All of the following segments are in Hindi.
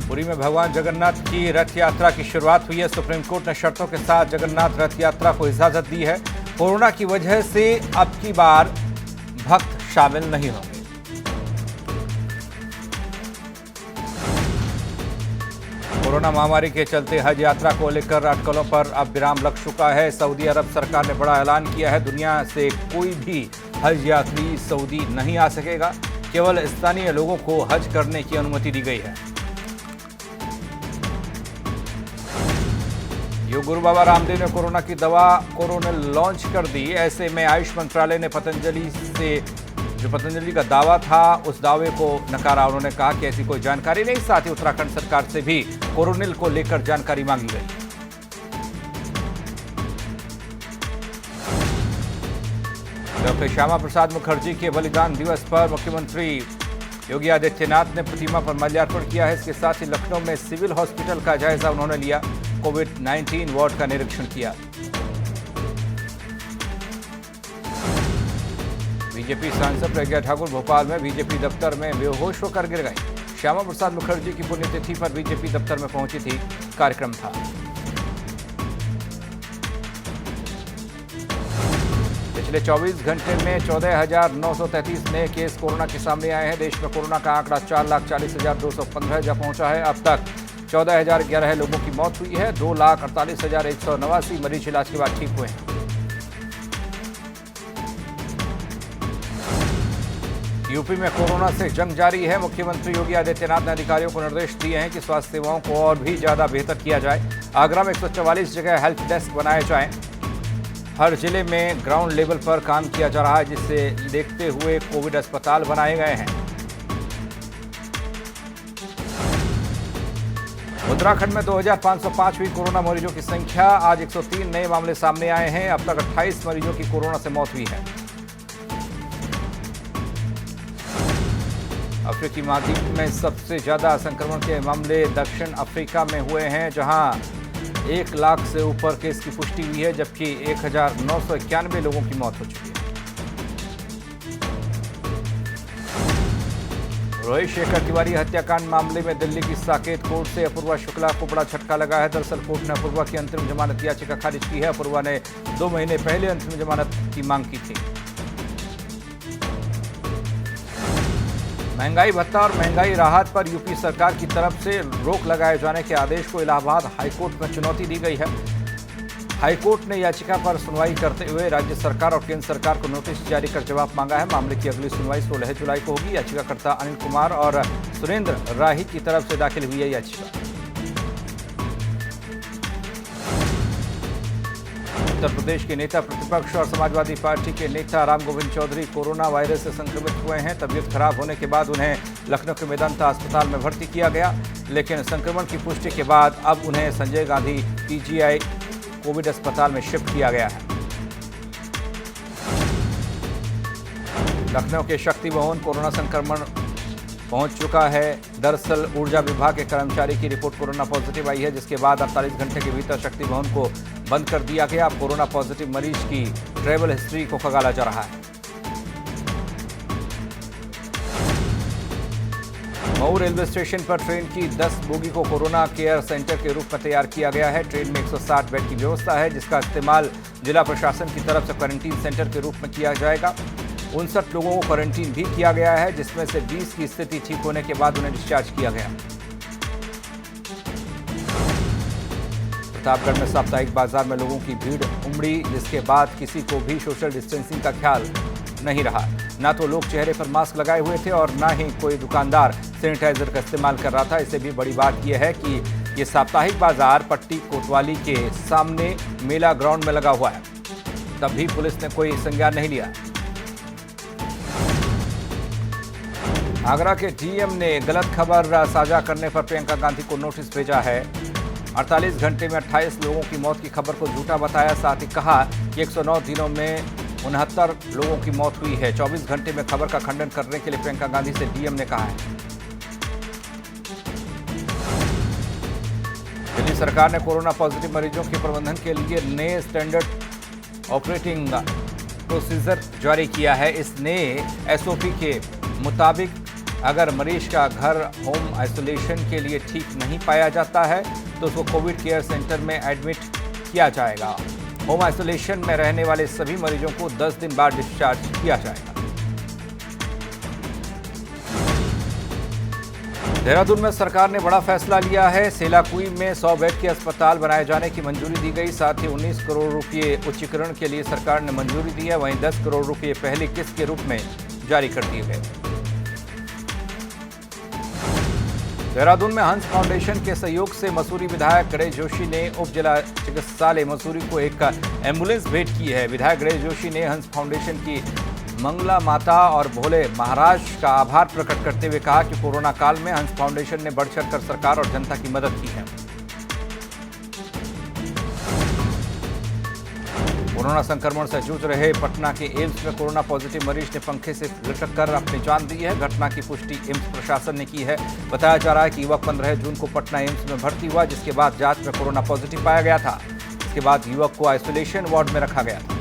पुरी में भगवान जगन्नाथ की रथ यात्रा की शुरुआत हुई है। सुप्रीम कोर्ट ने शर्तों के साथ जगन्नाथ रथ यात्रा को इजाजत दी है। कोरोना की वजह से अब की बार भक्त शामिल नहीं होंगे। कोरोना महामारी के चलते हज यात्रा को लेकर अटकलों पर अब विराम लग चुका है। सऊदी अरब सरकार ने बड़ा ऐलान किया है, दुनिया से कोई भी हज यात्री सऊदी नहीं आ सकेगा, केवल स्थानीय लोगों को हज करने की अनुमति दी गई है। योग गुरु बाबा रामदेव ने कोरोना की दवा कोरोनिल लॉन्च कर दी। ऐसे में आयुष मंत्रालय ने पतंजलि का दावा था उस दावे को नकारा। उन्होंने कहा कि ऐसी कोई जानकारी नहीं। साथ ही उत्तराखंड सरकार से भी कोरोनिल को लेकर जानकारी मांगी गई। डॉक्टर श्यामा प्रसाद मुखर्जी के बलिदान दिवस पर मुख्यमंत्री योगी आदित्यनाथ ने प्रतिमा पर माल्यार्पण किया है। इसके साथ ही लखनऊ में सिविल हॉस्पिटल का जायजा उन्होंने लिया। कोविड-19 वार्ड का निरीक्षण किया। बीजेपी सांसद प्रज्ञा ठाकुर भोपाल में बीजेपी दफ्तर में बेहोश होकर गिर गई। श्यामा प्रसाद मुखर्जी की पुण्यतिथि पर बीजेपी दफ्तर में पहुंची थी, कार्यक्रम था। पिछले 24 घंटे में 14,933 नए केस कोरोना के सामने आए हैं। देश में कोरोना का आंकड़ा 4,40,215 जा पहुंचा है। अब तक 14,011 लोगों की मौत हुई है। 2,48,189 मरीज इलाज के बाद ठीक हुए हैं। यूपी में कोरोना से जंग जारी है। मुख्यमंत्री योगी आदित्यनाथ ने अधिकारियों को निर्देश दिए हैं कि स्वास्थ्य सेवाओं को और भी ज्यादा बेहतर किया जाए। आगरा में 144 जगह हेल्प डेस्क बनाए जाएं। हर जिले में ग्राउंड लेवल पर काम किया जा रहा है, जिसे देखते हुए कोविड अस्पताल बनाए गए हैं। उत्तराखंड में 2,505 हुई कोरोना मरीजों की संख्या। आज 103 नए मामले सामने आए हैं। अब तक 28 मरीजों की कोरोना से मौत हुई है। अफ्रीकी महाद्वीप में सबसे ज्यादा संक्रमण के मामले दक्षिण अफ्रीका में हुए हैं, जहां 1 लाख से ऊपर केस की पुष्टि हुई है, जबकि 1,991 लोगों की मौत हो चुकी है। रोहित शेखर तिवारी हत्याकांड मामले में दिल्ली की साकेत कोर्ट से अपूर्वा शुक्ला को बड़ा झटका लगा है। दरअसल कोर्ट ने अपूर्वा की अंतरिम जमानत याचिका खारिज की है। अपूर्वा ने 2 महीने पहले अंतरिम जमानत की मांग की थी। महंगाई भत्ता और महंगाई राहत पर यूपी सरकार की तरफ से रोक लगाए जाने के आदेश को इलाहाबाद हाईकोर्ट में चुनौती दी गई है। हाईकोर्ट ने याचिका पर सुनवाई करते हुए राज्य सरकार और केंद्र सरकार को नोटिस जारी कर जवाब मांगा है। मामले की अगली सुनवाई 16 जुलाई को होगी। याचिकाकर्ता अनिल कुमार और सुरेंद्र राही की तरफ से दाखिल हुई है याचिका। उत्तर प्रदेश के नेता प्रतिपक्ष और समाजवादी पार्टी के नेता राम गोविंद चौधरी कोरोना वायरस से संक्रमित हुए हैं। तबीयत खराब होने के बाद उन्हें लखनऊ के मेदांता अस्पताल में भर्ती किया गया, लेकिन संक्रमण की पुष्टि के बाद अब उन्हें संजय गांधी पीजीआई कोविड अस्पताल में शिफ्ट किया गया है। लखनऊ के शक्ति भवन कोरोना संक्रमण पहुंच चुका है। दरअसल ऊर्जा विभाग के कर्मचारी की रिपोर्ट कोरोना पॉजिटिव आई है, जिसके बाद 48 घंटे के भीतर शक्ति भवन को बंद कर दिया गया। अब कोरोना पॉजिटिव मरीज की ट्रैवल हिस्ट्री को खंगाला जा रहा है। मऊ रेलवे स्टेशन पर ट्रेन की 10 बोगी को कोरोना केयर सेंटर के रूप में तैयार किया गया है। ट्रेन में 160 बेड की व्यवस्था है, जिसका इस्तेमाल जिला प्रशासन की तरफ से क्वारंटीन सेंटर के रूप में किया जाएगा। 59 लोगों को क्वारंटीन भी किया गया है, जिसमें से 20 की स्थिति ठीक होने के बाद उन्हें डिस्चार्ज किया गया। प्रतापगढ़ में साप्ताहिक बाजार में लोगों की भीड़ उमड़ी, जिसके बाद किसी को भी सोशल डिस्टेंसिंग का ख्याल नहीं रहा। ना तो लोग चेहरे पर मास्क लगाए हुए थे और ना ही कोई दुकानदार सैनिटाइजर का इस्तेमाल कर रहा था। इससे भी बड़ी बात यह है कि ये साप्ताहिक बाजार पट्टी कोतवाली के सामने मेला ग्राउंड में लगा हुआ है। तब भी पुलिस ने कोई संज्ञान नहीं लिया। आगरा के डीएम ने गलत खबर साझा करने पर प्रियंका गांधी को नोटिस भेजा है। 48 घंटे में 28 लोगों की मौत की खबर को झूठा बताया। साथ ही कहा कि 109 दिनों में 69 लोगों की मौत हुई है। 24 घंटे में खबर का खंडन करने के लिए प्रियंका गांधी से डीएम ने कहा है। दिल्ली सरकार ने कोरोना पॉजिटिव मरीजों के प्रबंधन के लिए नए स्टैंडर्ड ऑपरेटिंग प्रोसीजर जारी किया है। इस नए एसओपी के मुताबिक अगर मरीज का घर होम आइसोलेशन के लिए ठीक नहीं पाया जाता है तो उसको कोविड केयर सेंटर में एडमिट किया जाएगा। होम आइसोलेशन में रहने वाले सभी मरीजों को 10 दिन बाद डिस्चार्ज किया जाएगा। देहरादून में सरकार ने बड़ा फैसला लिया है। सेलाकुई में 100 बेड के अस्पताल बनाए जाने की मंजूरी दी गई। साथ ही 19 करोड़ रुपये उच्चीकरण के लिए सरकार ने मंजूरी दी है। वहीं 10 करोड़ रुपये पहली किस्त के रूप में जारी कर दिए गए। देहरादून में हंस फाउंडेशन के सहयोग से मसूरी विधायक गणेश जोशी ने उप जिला चिकित्सालय मसूरी को एक एम्बुलेंस भेंट की है। विधायक गणेश जोशी ने हंस फाउंडेशन की मंगला माता और भोले महाराज का आभार प्रकट करते हुए कहा कि कोरोना काल में हंस फाउंडेशन ने बढ़ चढ़कर सरकार और जनता की मदद की है। कोरोना संक्रमण से जूझ रहे पटना के एम्स में कोरोना पॉजिटिव मरीज ने पंखे से लटक कर अपनी जान दी है। घटना की पुष्टि एम्स प्रशासन ने की है। बताया जा रहा है कि युवक 15 जून को पटना एम्स में भर्ती हुआ, जिसके बाद जांच में कोरोना पॉजिटिव पाया गया था। इसके बाद युवक को आइसोलेशन वार्ड में रखा गया था।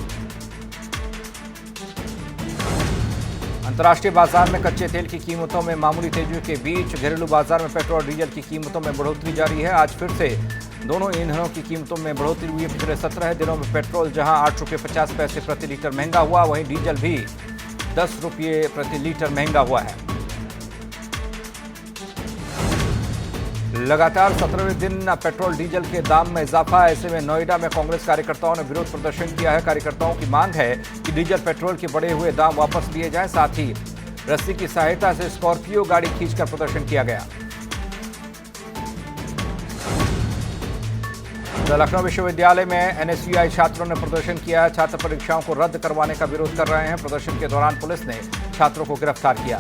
अंतर्राष्ट्रीय बाजार में कच्चे तेल की कीमतों में मामूली तेजी के बीच घरेलू बाजार में पेट्रोल और डीजल की कीमतों में बढ़ोतरी जारी है। आज फिर से दोनों ईंधनों की कीमतों में बढ़ोतरी हुई है। पिछले 17 दिनों में पेट्रोल जहां 8 रुपये 50 पैसे प्रति लीटर महंगा हुआ, वहीं डीजल भी 10 रुपये प्रति लीटर महंगा हुआ है। लगातार 17वें दिन पेट्रोल डीजल के दाम में इजाफा। ऐसे में नोएडा में कांग्रेस कार्यकर्ताओं ने विरोध प्रदर्शन किया है। कार्यकर्ताओं की मांग है कि डीजल पेट्रोल के बढ़े हुए दाम वापस लिए जाएं। साथ ही रस्सी की सहायता से स्कॉर्पियो गाड़ी खींचकर प्रदर्शन किया गया। लखनऊ विश्वविद्यालय में एनएसयूआई छात्रों ने प्रदर्शन किया है। छात्र परीक्षाओं को रद्द करवाने का विरोध कर रहे हैं। प्रदर्शन के दौरान पुलिस ने छात्रों को गिरफ्तार किया।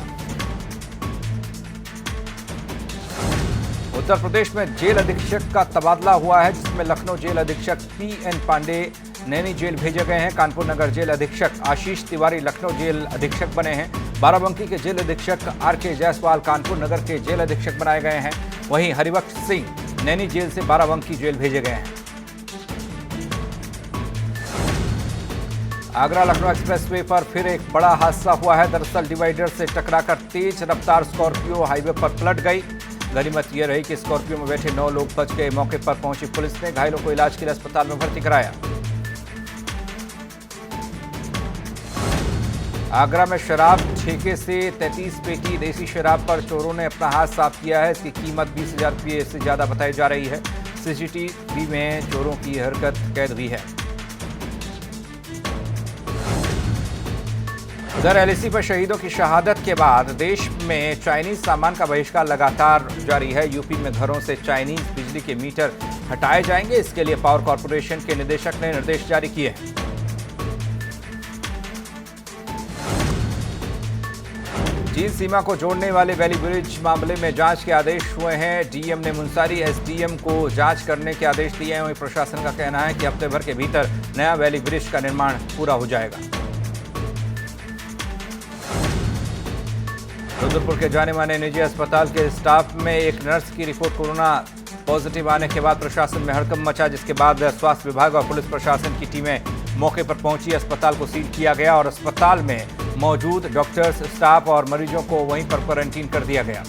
उत्तर प्रदेश में जेल अधीक्षक का तबादला हुआ है, जिसमें लखनऊ जेल अधीक्षक पीएन पांडे नैनी जेल भेजे गए हैं। कानपुर नगर जेल अधीक्षक आशीष तिवारी लखनऊ जेल अधीक्षक बने हैं। बाराबंकी के जेल अधीक्षक आरके जायसवाल कानपुर नगर के जेल अधीक्षक बनाए गए हैं। वहीं हरिबख्श सिंह नैनी जेल से बाराबंकी जेल भेजे गए हैं। आगरा लखनऊ एक्सप्रेसवे पर फिर एक बड़ा हादसा हुआ है। दरअसल डिवाइडर से टकराकर तेज रफ्तार स्कॉर्पियो हाईवे पर पलट गई। गनीमत यह रही कि स्कॉर्पियो में बैठे 9 लोग बच गए। मौके पर पहुंची पुलिस ने घायलों को इलाज के लिए अस्पताल में भर्ती कराया। आगरा में शराब ठेके से 33 पेटी देसी शराब पर चोरों ने अपना हाथ साफ किया है। इसकी कीमत 20,000 रुपये से ज्यादा बताई जा रही है। सीसीटीवी में चोरों की हरकत कैद हुई है। उधर एलएसी पर शहीदों की शहादत के बाद देश में चाइनीज सामान का बहिष्कार लगातार जारी है। यूपी में घरों से चाइनीज बिजली के मीटर हटाए जाएंगे। इसके लिए पावर कॉर्पोरेशन के निदेशक ने निर्देश जारी किए हैं। चीन सीमा को जोड़ने वाले वैली ब्रिज मामले में जांच के आदेश हुए हैं। डीएम ने मुंसारी एसडीएम को जांच करने के आदेश दिए हैं। वहीं प्रशासन का कहना है कि हफ्ते भर के भीतर नया वैली ब्रिज का निर्माण पूरा हो जाएगा। रुद्रपुर के जाने माने निजी अस्पताल के स्टाफ में एक नर्स की रिपोर्ट कोरोना पॉजिटिव आने के बाद प्रशासन में हड़कंप मचा, जिसके बाद स्वास्थ्य विभाग और पुलिस प्रशासन की टीमें मौके पर पहुंची। अस्पताल को सील किया गया और अस्पताल में मौजूद डॉक्टर्स, स्टाफ और मरीजों को वहीं पर क्वारंटीन कर दिया गया।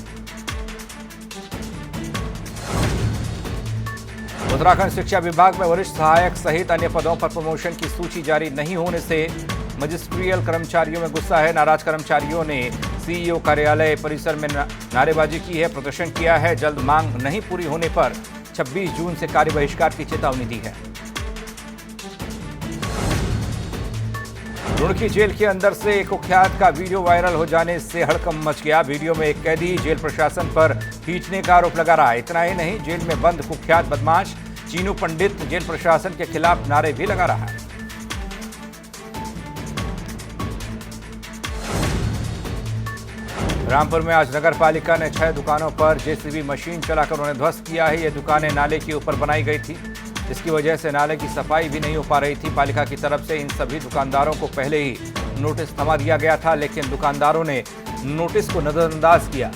उत्तराखंड शिक्षा विभाग में वरिष्ठ सहायक सहित अन्य पदों पर प्रमोशन की सूची जारी नहीं होने से मजिस्ट्रियल कर्मचारियों में गुस्सा है। नाराज कर्मचारियों ने सीईओ कार्यालय परिसर में नारेबाजी की है, प्रदर्शन किया है। जल्द मांग नहीं पूरी होने पर 26 जून से कार्य बहिष्कार की चेतावनी दी है। रुड़की जेल के अंदर से एक कुख्यात का वीडियो वायरल हो जाने से हड़कंप मच गया। वीडियो में एक कैदी जेल प्रशासन पर खींचने का आरोप लगा रहा है। इतना ही नहीं, जेल में बंद कुख्यात बदमाश चीनू पंडित जेल प्रशासन के खिलाफ नारे भी लगा रहा है। रामपुर में आज नगर पालिका ने 6 दुकानों पर जेसीबी मशीन चलाकर उन्हें ध्वस्त किया है। ये दुकानें नाले के ऊपर बनाई गई थी, जिसकी वजह से नाले की सफाई भी नहीं हो पा रही थी। पालिका की तरफ से इन सभी दुकानदारों को पहले ही नोटिस थमा दिया गया था, लेकिन दुकानदारों ने नोटिस को नजरअंदाज किया।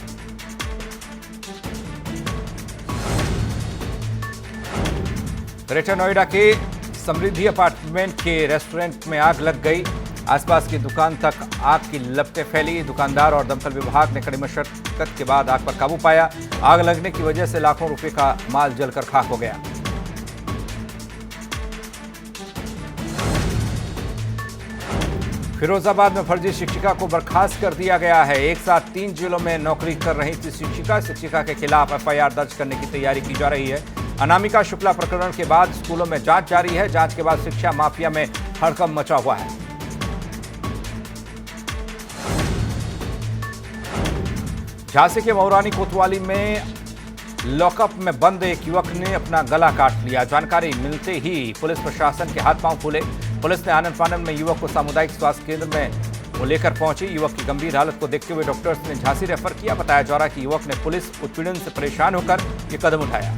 ग्रेटर नोएडा के समृद्धि अपार्टमेंट के रेस्टोरेंट में आग लग गई। आसपास की दुकान तक आग की लपटें फैली। दुकानदार और दमकल विभाग ने कड़ी मशक्कत मशक्कत के बाद आग पर काबू पाया। आग लगने की वजह से लाखों रुपए का माल जलकर खाक हो गया। फिरोजाबाद में फर्जी शिक्षिका को बर्खास्त कर दिया गया है। एक साथ 3 जिलों में नौकरी कर रही थी शिक्षिका के खिलाफ एफआईआर दर्ज करने की तैयारी की जा रही है। अनामिका शुक्ला प्रकरण के बाद स्कूलों में जांच जारी है। जांच के बाद शिक्षा माफिया में हड़कंप मचा हुआ है। झांसी के मऊरानी कोतवाली में लॉकअप में बंद एक युवक ने अपना गला काट लिया। जानकारी मिलते ही पुलिस प्रशासन के हाथ पांव फूले। पुलिस ने आनन फानन में युवक को सामुदायिक स्वास्थ्य केंद्र में वो लेकर पहुंची। युवक की गंभीर हालत को देखते हुए डॉक्टर्स ने झांसी रेफर किया। बताया जा रहा है कि युवक ने पुलिस उत्पीड़न से परेशान होकर ये कदम उठाया।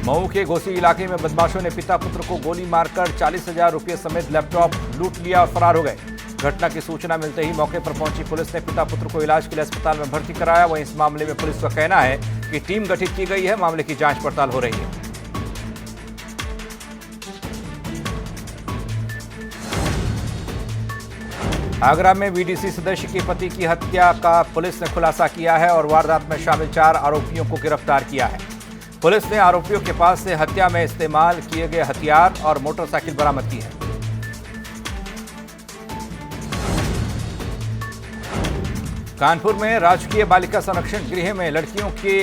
मऊ के घोसी इलाके में बदमाशों ने पिता पुत्र को गोली मारकर 40,000 रुपये समेत लैपटॉप लूट लिया और फरार हो गए। घटना की सूचना मिलते ही मौके पर पहुंची पुलिस ने पिता पुत्र को इलाज के लिए अस्पताल में भर्ती कराया। वहीं इस मामले में पुलिस का कहना है कि टीम गठित की गई है। मामले की जांच पड़ताल हो रही है। आगरा में वीडीसी सदस्य के पति की हत्या का पुलिस ने खुलासा किया है और वारदात में शामिल 4 आरोपियों को गिरफ्तार किया है। पुलिस ने आरोपियों के पास से हत्या में इस्तेमाल किए गए हथियार और मोटरसाइकिल बरामद की है। कानपुर में राजकीय बालिका संरक्षण गृह में लड़कियों के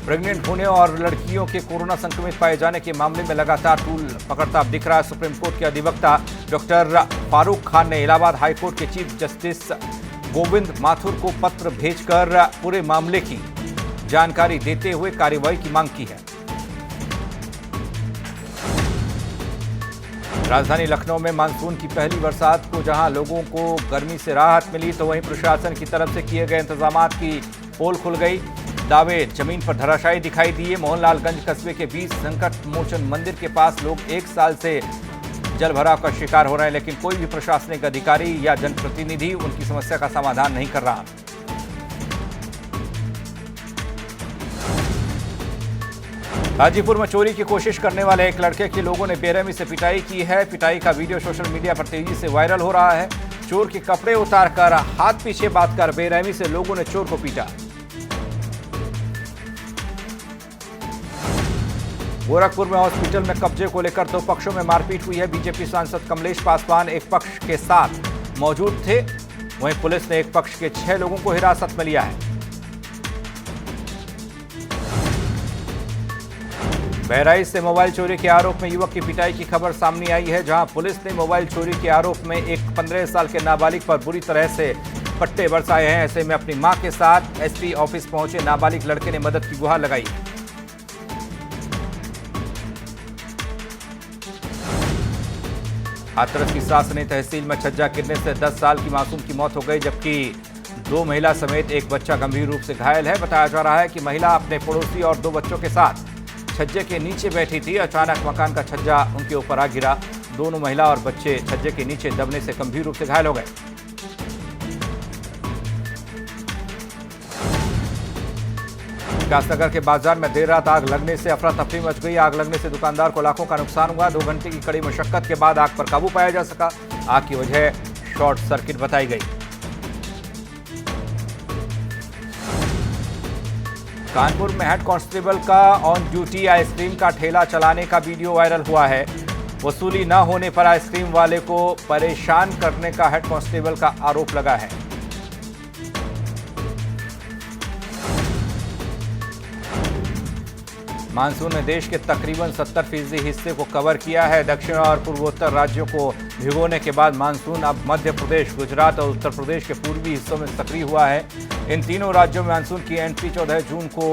प्रेग्नेंट होने और लड़कियों के कोरोना संक्रमित पाए जाने के मामले में लगातार तूल पकड़ता दिख रहा है। सुप्रीम कोर्ट के अधिवक्ता डॉक्टर फारूक खान ने इलाहाबाद हाई कोर्ट के चीफ जस्टिस गोविंद माथुर को पत्र भेजकर पूरे मामले की जानकारी देते हुए कार्रवाई की मांग की है। राजधानी लखनऊ में मानसून की पहली बरसात को जहां लोगों को गर्मी से राहत मिली, तो वहीं प्रशासन की तरफ से किए गए इंतजामात की पोल खुल गई। दावे जमीन पर धराशायी दिखाई दिए। मोहनलालगंज कस्बे के बीच संकट मोचन मंदिर के पास लोग 1 साल से जल भराव का शिकार हो रहे हैं, लेकिन कोई भी प्रशासनिक अधिकारी या जनप्रतिनिधि उनकी समस्या का समाधान नहीं कर रहा। गाजीपुर में चोरी की कोशिश करने वाले एक लड़के की लोगों ने बेरहमी से पिटाई की है। पिटाई का वीडियो सोशल मीडिया पर तेजी से वायरल हो रहा है। चोर के कपड़े उतारकर हाथ पीछे बांधकर बेरहमी से लोगों ने चोर को पीटा। गोरखपुर में हॉस्पिटल में कब्जे को लेकर 2 पक्षों में मारपीट हुई है। बीजेपी सांसद कमलेश पासवान एक पक्ष के साथ मौजूद थे, वहीं पुलिस ने एक पक्ष के 6 लोगों को हिरासत में लिया है। बहराइच से मोबाइल चोरी के आरोप में युवक की पिटाई की खबर सामने आई है, जहां पुलिस ने मोबाइल चोरी के आरोप में एक 15 साल के नाबालिग पर बुरी तरह से पट्टे बरसाए हैं। ऐसे में अपनी मां के साथ एसपी ऑफिस पहुंचे नाबालिग लड़के ने मदद की गुहार लगाई। हाथरस की शासनी तहसील में छज्जा गिरने से 10 साल की मासूम की मौत हो गई, जबकि 2 महिला समेत एक बच्चा गंभीर रूप से घायल है। बताया जा रहा है कि महिला अपने पड़ोसी और 2 बच्चों के साथ छज्जे के नीचे बैठी थी। अचानक मकान का छज्जा उनके ऊपर आ गिरा। दोनों महिला और बच्चे छज्जे के नीचे दबने से गंभीर रूप से घायल हो गए। विकासनगर के बाजार में देर रात आग लगने से अफरा तफरी मच गई। आग लगने से दुकानदार को लाखों का नुकसान हुआ। 2 घंटे की कड़ी मशक्कत के बाद आग पर काबू पाया जा सका। आग की वजह शॉर्ट सर्किट बताई गई। कानपुर में हेड कांस्टेबल का ऑन ड्यूटी आइसक्रीम का ठेला चलाने का वीडियो वायरल हुआ है। वसूली न होने पर आइसक्रीम वाले को परेशान करने का हेड कांस्टेबल का आरोप लगा है। मानसून ने देश के तकरीबन 70% हिस्से को कवर किया है। दक्षिण और पूर्वोत्तर राज्यों को भिगोने के बाद मानसून अब मध्य प्रदेश, गुजरात और उत्तर प्रदेश के पूर्वी हिस्सों में सक्रिय हुआ है। इन तीनों राज्यों में मानसून की एंट्री 14 जून को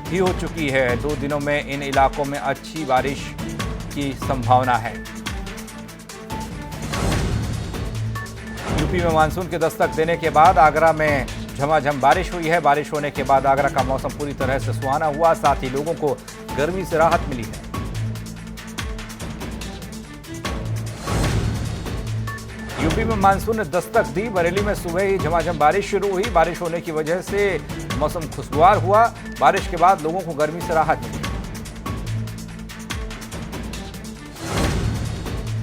ही हो चुकी है। 2 दिनों में इन इलाकों में अच्छी बारिश की संभावना है। यूपी में मानसून के दस्तक देने के बाद आगरा में झमाझम बारिश हुई है। बारिश होने के बाद आगरा का मौसम पूरी तरह से सुहाना हुआ, साथ ही लोगों को गर्मी से राहत मिली है। यूपी में मानसून ने दस्तक दी। बरेली में सुबह ही झमाझम बारिश शुरू हुई। बारिश होने की वजह से मौसम खुशगवार हुआ। बारिश के बाद लोगों को गर्मी से राहत मिली।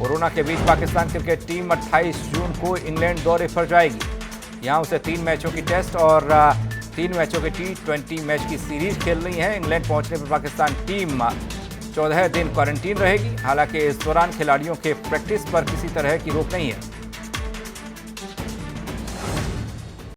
कोरोना के बीच पाकिस्तान क्रिकेट टीम 28 जून को इंग्लैंड दौरे पर जाएगी। यहां उसे 3 मैचों की टेस्ट और 3 मैचों की T20 मैच की सीरीज खेलनी है। इंग्लैंड पहुंचने पर पाकिस्तान टीम 14 दिन क्वारंटीन रहेगी। हालांकि इस दौरान खिलाड़ियों के प्रैक्टिस पर किसी तरह की रोक नहीं है।